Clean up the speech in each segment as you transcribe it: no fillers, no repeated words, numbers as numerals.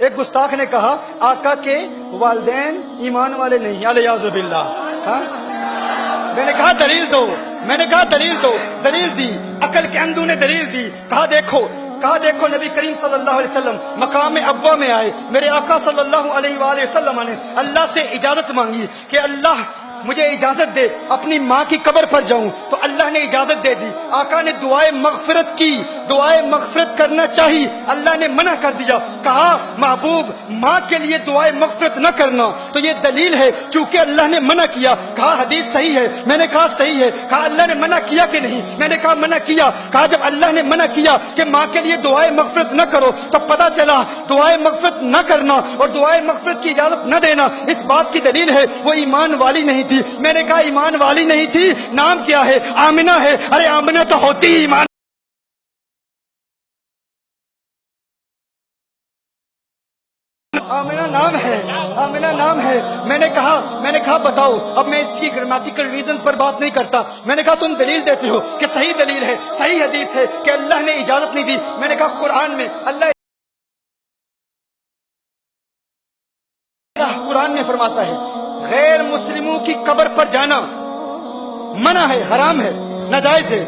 ایک گستاخ نے کہا آقا کے والدین ایمان والے نہیں، الیاذ باللہ. ہاں میں نے کہا دلیل دو، میں نے کہا دلیل دو، دلیل دی، عقل کے اندھوں نے دلیل دی. کہا دیکھو نبی کریم صلی اللہ علیہ وسلم مقام ابوا میں آئے، میرے آقا صلی اللہ علیہ وآلہ وسلم نے اللہ سے اجازت مانگی کہ اللہ مجھے اجازت دے اپنی ماں کی قبر پر جاؤں، تو اللہ نے اجازت دے دی. آقا نے دعائے مغفرت کی، دعائے مغفرت کرنا چاہیے، اللہ نے منع کر دیا. کہا محبوب ماں کے لیے دعائے مغفرت نہ کرنا، تو یہ دلیل ہے چونکہ اللہ نے منع کیا. کہا حدیث صحیح ہے، میں نے کہا صحیح ہے. کہا اللہ نے منع کیا کہ نہیں، میں نے کہا منع کیا. کہا جب اللہ نے منع کیا کہ ماں کے لیے دعائے مغفرت نہ کرو، تو پتہ چلا دعائے مغفرت نہ کرنا اور دعائے مغفرت کی اجازت نہ دینا اس بات کی دلیل ہے وہ ایمان والی نہیں تھی. میں نے کہا ایمان والی نہیں تھی، نام کیا ہے؟ آمنہ ہے. ارے آمنہ تو ہوتی ہی ایمان. آمنہ نام ہے، آمنہ نام ہے. میں نے کہا بتاؤ. اب میں اس کی گرامیٹیکل ریزنز پر بات نہیں کرتا. میں نے کہا تم دلیل دیتے ہو کہ صحیح دلیل ہے، صحیح حدیث ہے کہ اللہ نے اجازت نہیں دی. میں نے کہا قرآن میں قرآن میں فرماتا ہے غیر مسلموں کی قبر پر جانا منع ہے، حرام ہے، ناجائز ہے.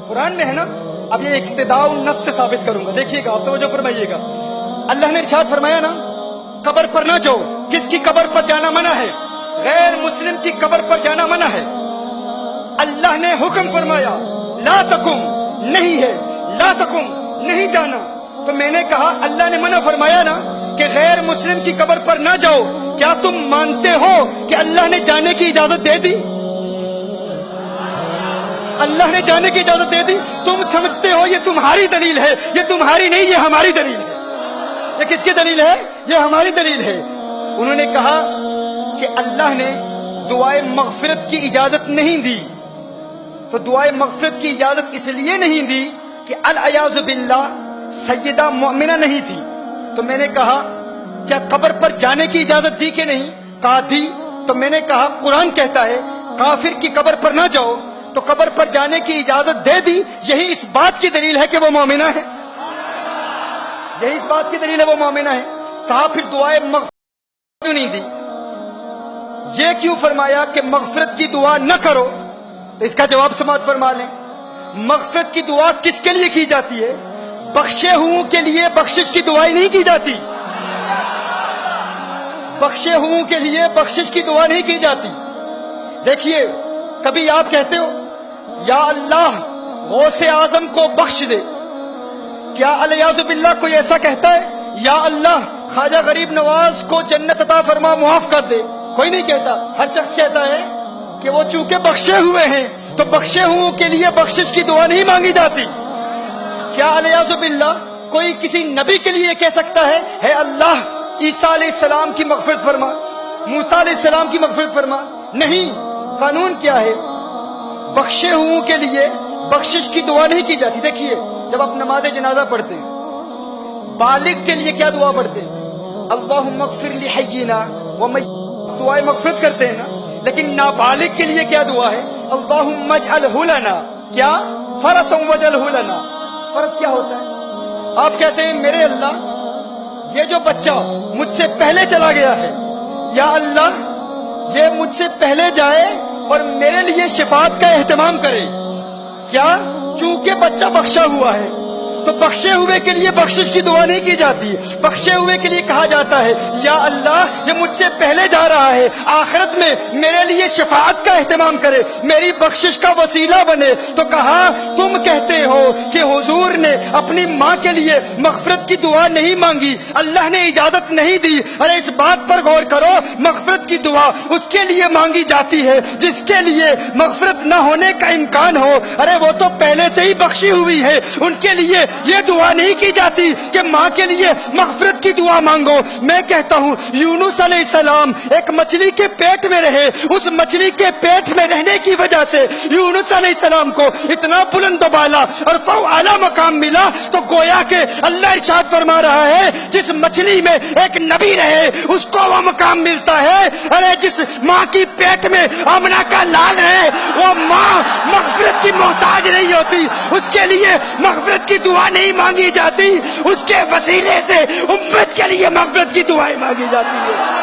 قرآن میں ہے نا. اب یہ اقتداء النص سے ثابت کروں گا، دیکھیے گا، آپ توجہ فرمائیے گا. اللہ نے ارشاد فرمایا نا قبر پر نہ جاؤ. کس کی قبر پر جانا منع ہے؟ غیر مسلم کی قبر پر جانا منع ہے. اللہ نے حکم فرمایا لا تقم، نہیں ہے، لا تقم، نہیں جانا. تو میں نے کہا اللہ نے منع فرمایا نا کہ غیر مسلم کی قبر پر نہ جاؤ، کیا تم مانتے ہو کہ اللہ نے جانے کی اجازت دے دی؟ اللہ نے جانے کی اجازت دے دی. تم سمجھتے ہو یہ تمہاری دلیل ہے، یہ تمہاری نہیں، یہ ہماری دلیل ہے. یہ کس کی دلیل ہے؟ یہ ہماری دلیل ہے. انہوں نے کہا کہ اللہ نے دعائے مغفرت کی اجازت نہیں دی. تو دعائے مغفرت کی اجازت اس لیے نہیں دی کہ الیاذ باللہ سیدہ مؤمنہ نہیں تھی. تو میں نے کہا کیا قبر پر جانے کی اجازت دی کہ نہیں؟ کہا دی. تو میں نے کہا قرآن کہتا ہے کافر کی قبر پر نہ جاؤ، تو قبر پر جانے کی اجازت دے دی. یہی اس بات کی دلیل ہے کہ وہ مومنہ ہے، یہی اس بات کی دلیل ہے وہ مومنہ ہے. کہا پھر دعائے مغفرت کیوں نہیں دی؟ یہ کیوں فرمایا کہ مغفرت کی دعا نہ کرو؟ تو اس کا جواب سماعت فرما لیں. مغفرت کی دعا کس کے لیے کی جاتی ہے؟ بخشے ہوں کے لیے بخشش کی دعائیں نہیں کی جاتی. بخشے ہوں کے لیے بخشش کی دعا نہیں کی جاتی. دیکھیے کبھی آپ کہتے ہو یا اللہ غوث اعظم کو بخش دے، کیا الیاذ باللہ کوئی ایسا کہتا ہے یا اللہ خواجہ غریب نواز کو جنت عطا فرما، معاف کر دے؟ کوئی نہیں کہتا. ہر شخص کہتا ہے کہ وہ چونکہ بخشے ہوئے ہیں تو بخشے ہوں کے لیے بخشش کی دعا نہیں مانگی جاتی. کیا الیاذ باللہ کوئی کسی نبی کے لیے کہہ سکتا ہے اے اللہ عیسیٰ علیہ السلام کی مغفرت فرما، موسیٰ علیہ السلام کی مغفرت فرما؟ نہیں. قانون کیا ہے؟ بخشے ہوں کے لیے بخشش کی دعا نہیں کی جاتی. دیکھیے جب آپ نماز جنازہ پڑھتے ہیں بالغ کے لیے کیا دعا پڑھتے ہیں؟ اللہم اغفر لحینا ومیتنا، دعائے مغفرت کرتے ہیں نا. لیکن نابالغ کے لیے کیا دعا ہے؟ اللہم اجعلہ لنا، کیا؟ فرطا وجعلہ لنا. فرض کیا ہوتا ہے؟ آپ کہتے ہیں میرے اللہ یہ جو بچہ مجھ سے پہلے چلا گیا ہے، یا اللہ یہ مجھ سے پہلے جائے اور میرے لیے شفاعت کا اہتمام کرے. کیا؟ چونکہ بچہ بخشا ہوا ہے تو بخشے ہوئے کے لیے بخشش کی دعا نہیں کی جاتی. بخشے ہوئے کے لیے کہا جاتا ہے یا اللہ یہ مجھ سے پہلے جا رہا ہے، آخرت میں میرے لیے شفاعت کا اہتمام کرے، میری بخشش کا وسیلہ بنے. تو کہا تم کہتے ہو کہ حضور نے اپنی ماں کے لیے مغفرت کی دعا نہیں مانگی، اللہ نے اجازت نہیں دی. ارے اس بات پر غور کرو، مغفرت کی دعا اس کے لیے مانگی جاتی ہے جس کے لیے مغفرت نہ ہونے کا امکان ہو. ارے وہ تو پہلے سے ہی بخشی ہوئی ہے، ان کے لیے یہ دعا نہیں کی جاتی کہ ماں کے لیے مغفرت کی دعا مانگو. میں کہتا ہوں یونس علیہ السلام ایک مچھلی کے پیٹ میں رہے، اس مچھلی کے پیٹ میں رہنے کی وجہ سے یونس علیہ السلام کو اتنا بلند و بالا اور اعلیٰ مقام ملا. تو گویا کہ اللہ ارشاد فرما رہا ہے جس مچھلی میں ایک نبی رہے اس کو وہ مقام ملتا ہے. ارے جس ماں کی پیٹ میں آمنہ کا لال ہے وہ ماں مغفرت کی محتاج نہیں ہوتی، اس کے لیے مغفرت کی دعا نہیں مانگی جاتی، اس کے وسیلے سے امت کے لیے مغفرت کی دعائیں مانگی جاتی ہے.